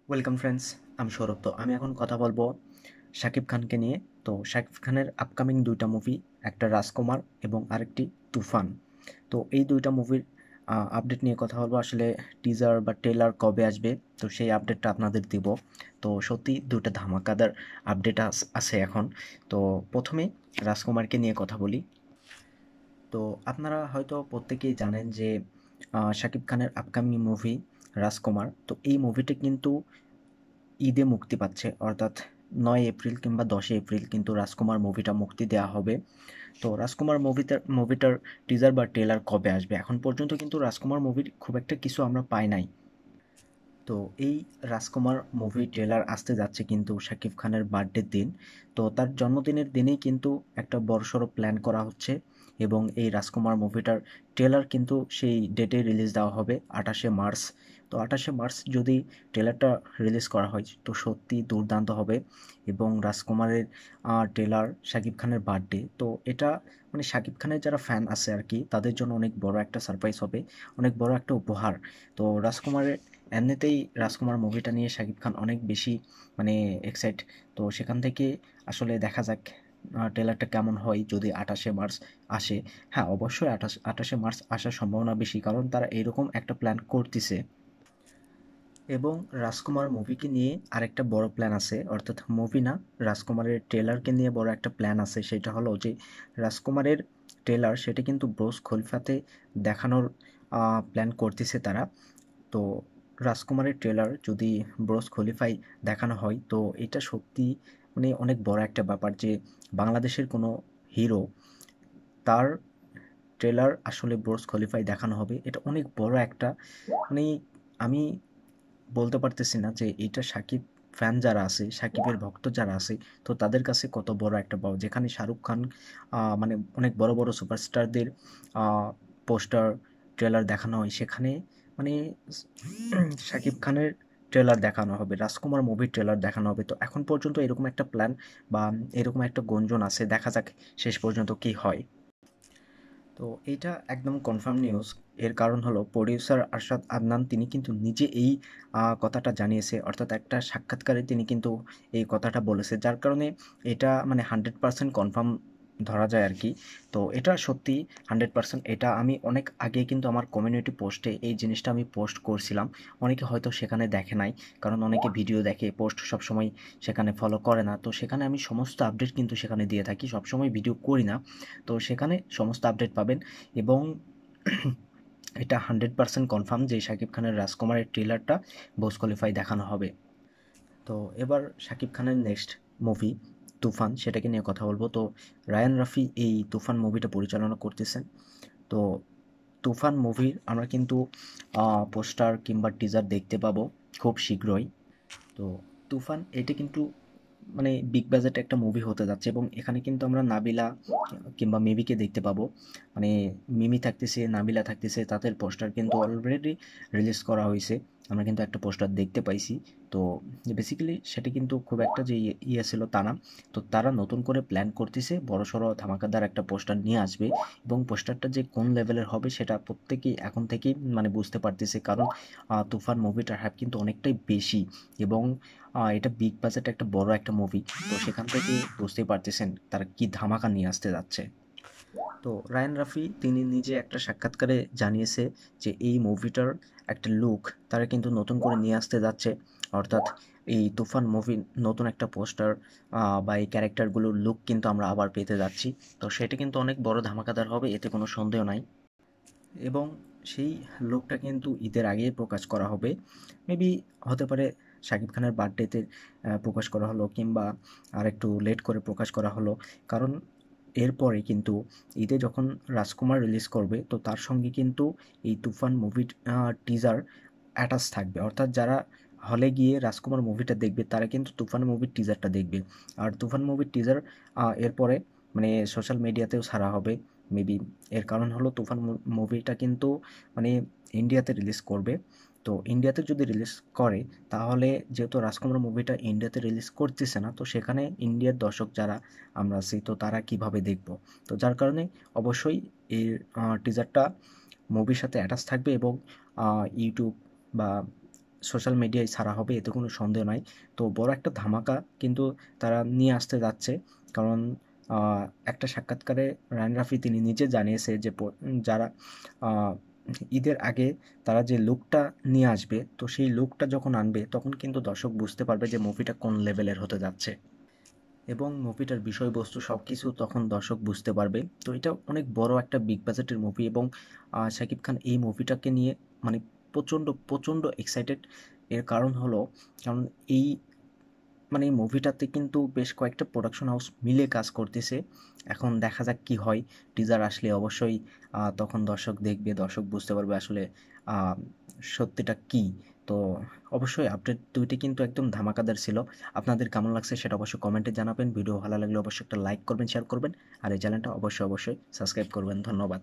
Welcome friends, আমি সৌরভ। তো আমি এখন কথা বলবো শাকিব খানকে নিয়ে। তো শাকিব খানের আপকামিং দুইটা মুভি, একটা রাজকুমার এবং আরেকটি তুফান। তো এই দুইটা মুভির আপডেট নিয়ে কথা বলবো। আসলে টিজার বা ট্রেলার কবে আসবে, তো সেই আপডেটটা আপনাদের দিব। তো সত্যি দুইটা ধামাকাদার আপডেট আছে এখন। তো প্রথমে রাজকুমারকে নিয়ে কথা বলি। তো আপনারা হয়তো প্রত্যেকেই জানেন যে শাকিব খানের আপকামিং মুভি রাজকুমার। তো এই মুভিটা কিন্তু ঈদে মুক্তি পাচ্ছে, অর্থাৎ 9 এপ্রিল কিংবা 10 এপ্রিল কিন্তু রাজকুমার মুভিটা মুক্তি দেওয়া হবে। তো রাজকুমার মুভিটার টিজার বা ট্রেলার কবে আসবে, এখন পর্যন্ত কিন্তু রাজকুমার মুভির খুব একটা কিছু আমরা পাই নাই। তো এই রাজকুমার মুভি ট্রেলার আসতে যাচ্ছে কিন্তু শাকিব খানের বার্থডের দিন। তো তার জন্মদিনের দিনেই কিন্তু একটা বড়সড় প্ল্যান করা হচ্ছে, এবং এই রাজকুমার মুভিটার ট্রেলার কিন্তু সেই ডেটে রিলিজ দেওয়া হবে 28শে মার্চ। তো 28শে মার্চ যদি ট্রেলারটা রিলিজ করা হয় তো সত্যি দুর্দান্ত হবে। এবং রাজকুমারের ট্রেলার, শাকিব খানের বার্থডে, তো এটা মানে শাকিব খানের যারা ফ্যান আছে আর কি, তাদের জন্য অনেক বড় একটা সারপ্রাইজ হবে, অনেক বড় একটা উপহার। তো রাজকুমারের এমনিতেই রাজকুমার মুভিটা নিয়ে শাকিব খান অনেক বেশি মানে এক্সাইট। তো সেখান থেকে আসলে দেখা যাক ট্রেলারটা কেমন হয় যদি 28শে মার্চ আসে। হ্যাঁ, অবশ্যই 28শে মার্চ আসার সম্ভাবনা বেশি, কারণ তারা এরকম একটা প্ল্যান করতেছে। এবং রাজকুমার মুভিকে নিয়ে আরেকটা বড় প্ল্যান আছে, অর্থাৎ মুভি না, রাজকুমারের ট্রেলারকে নিয়ে বড় একটা প্ল্যান আছে। সেটা হলো যে রাজকুমারের ট্রেলার সেটা কিন্তু ব্রোস খলিফাতে দেখানোর প্ল্যান করতেছে তারা। তো রাজকুমারের ট্রেলার যদি ব্রোস খলিফায় দেখানো হয় তো এটা সত্যি মানে অনেক বড় একটা ব্যাপার যে বাংলাদেশের কোনো হিরো, তার ট্রেলার আসলে ব্রোস খলিফায় দেখানো হবে। এটা অনেক বড় একটা মানে, আমি বলতে পারতেছি না যে এটা সাকিব ফ্যান যারা আছে, সাকিবের ভক্ত যারা আছে, তো তাদের কাছে কত বড় একটা পাওয়া, যেখানে শাহরুখ খান মানে অনেক বড় বড় সুপারস্টারদের পোস্টার ট্রেলার দেখানো হয়, সেখানে মানে শাকিব খানের ট্রেলার দেখানো হবে, রাজকুমার মুভির ট্রেলার দেখানো হবে। তো এখন পর্যন্ত এরকম একটা প্ল্যান বা এরকম একটা গুঞ্জন আছে, দেখা যাক শেষ পর্যন্ত কি হয়। তো এইটা একদম কনফার্ম নিউজ। এর কারণ হলো প্রোডিউসার আরশাদ আদনান তিনি কিন্তু নিজে এই কথাটা জানিয়েছে, অর্থাৎ একটা সাক্ষাৎকারে তিনি কিন্তু এই কথাটা বলেছে, যার কারণে এটা মানে 100% কনফার্ম ধরা যায় আর কি। তো এটা সত্যি 100%। এটা আমি অনেক আগে কিন্তু আমার কমিউনিটি পোস্টে এই জিনিসটা আমি পোস্ট করছিলাম। অনেকে হয়তো সেখানে দেখে নাই, কারণ অনেকে ভিডিও দেখে, পোস্ট সবসময় সেখানে ফলো করে না। তো সেখানে আমি সমস্ত আপডেট কিন্তু সেখানে দিয়ে থাকি, সবসময় ভিডিও করি না। তো সেখানে সমস্ত আপডেট পাবেন। এবং এটা 100% কনফার্ম যে শাকিব খানের রাজকুমারের ট্রেলারটা বোস কোয়ালিফাই দেখানো হবে। তো এবার শাকিব খানের নেক্সট মুভি তুফান, সেটাকে নিয়ে কথা বলবো। তো রায়ান রাফি এই তুফান মুভিটা পরিচালনা করতেছেন। তো তুফান মুভির আমরা কিন্তু পোস্টার কিংবা টিজার দেখতে পাবো খুব শীঘ্রই। তো তুফান এটা কিন্তু মানে বিগ বাজেট একটা মুভি হতে যাচ্ছে, এবং এখানে কিন্তু আমরা নাবিলা কিংবা মিমিকে দেখতে পাবো। মানে মিমি থাকতেছে, নাবিলা থাকতেছে, তাদের পোস্টার কিন্তু অলরেডি রিলিজ করা হয়েছে, আমরা কিন্তু একটা পোস্টার দেখতে পাইছি। তো বেসিক্যালি সেটা কিন্তু খুব একটা যে ইয়ে ছিল তা না। তো তারা নতুন করে প্ল্যান করতেছে, বড়সড় ধামাকাদার একটা পোস্টার নিয়ে আসবে। এবং পোস্টারটা যে কোন লেভেলের হবে সেটা প্রত্যেকেই এখন থেকেই মানে বুঝতে পারতেছে, কারণ তুফান মুভিটার হাইপ কিন্তু অনেকটাই বেশি। এবং এটা বিগ বাজেট একটা বড় একটা মুভি। তো সেখান থেকে বুঝতেই পারতেছেন তারা কি ধামাকা নিয়ে আসতে যাচ্ছে। তো রায়ান রাফি তিনি নিজে একটা সাক্ষাৎকারে জানিয়েছে যে এই মুভিটার একটা লুক তারা কিন্তু নতুন করে নিয়ে আসতে যাচ্ছে, অর্থাৎ এই তুফান মুভির নতুন একটা পোস্টার বা এই ক্যারেক্টারগুলোর লুক কিন্তু আমরা আবার পেতে যাচ্ছি। তো সেটা কিন্তু অনেক বড় ধামাকাদার হবে, এতে কোনো সন্দেহ নাই। এবং সেই লুকটা কিন্তু ঈদের আগেই প্রকাশ করা হবে। মেবি হতে পারে শাকিব খানের বার্থডেতে প্রকাশ করা হলো, কিংবা আরেকটু লেট করে প্রকাশ করা হলো। কারণ এরপরে কিন্তু ঈদে যখন রাজকুমার রিলিজ করবে তো তার সঙ্গে কিন্তু এই তুফান মুভির টিজার অ্যাটাচ থাকবে, অর্থাৎ যারা হলে গিয়ে রাজকুমার মুভিটা দেখবে তারা কিন্তু তুফান মুভির টিজারটা দেখবে। আর তুফান মুভির টিজার এরপরে মানে সোশ্যাল মিডিয়াতেও ছাড়া হবে মেবি। এর কারণ হলো তুফান মুভিটা কিন্তু মানে ইন্ডিয়াতে রিলিজ করবে। তো ইন্ডিয়াতে যদি রিলিজ করে তাহলে যেহেতু রাজকুমার মুভিটা ইন্ডিয়াতে রিলিজ করতেছে না, তো সেখানে ইন্ডিয়ার দর্শক যারা আমরা আছি তো তারা কিভাবে দেখব। তো যার কারণে অবশ্যই এর টিজারটা মুভির সাথে অ্যাটাচ থাকবে, এবং ইউটিউব বা সোশ্যাল মিডিয়ায় ছাড়া হবে এতে কোনো সন্দেহ নাই। তো বড় একটা ধামাকা কিন্তু তারা নিয়ে আসতে যাচ্ছে। কারণ আ একটা সাক্ষাৎকারে রায়ান রাফি তিনি নিজে জানিয়েছে যে যারা আ ঈদের আগে তারা যে লুকটা নিয়ে আসবে, তো সেই লুকটা যখন আনবে তখন কিন্তু দর্শক বুঝতে পারবে যে মুভিটা কোন লেভেলের হতে যাচ্ছে। এবং মুভিটার বিষয়বস্তু সবকিছু তখন দর্শক বুঝতে পারবে। তো এটা অনেক বড় একটা বিগ বাজেটের মুভি এবং শাকিব খান এই মুভিটাকে নিয়ে মানে প্রচণ্ড এক্সাইটেড। এর কারণ হলো, কারণ এই এই মুভিটাতে কিন্তু বেশ কয়েকটা প্রোডাকশন হাউস মিলে কাজ করতেছে। এখন দেখা যাক কি হয়। টিজার আসলে অবশ্যই তখন দর্শক দেখবে, দর্শক বুঝতে পারবে আসলে আ সত্যিটা কী। তো অবশ্যই আপডেট ২ টি কিন্তু একদম ধামাকাদার ছিল। আপনাদের কেমন লাগছে সেটা অবশ্যই কমেন্টে জানাবেন। ভিডিও ভালো লাগলে অবশ্যই একটা লাইক করবেন, শেয়ার করবেন। আর এই চ্যানেলটা অবশ্যই সাবস্ক্রাইব করবেন। ধন্যবাদ।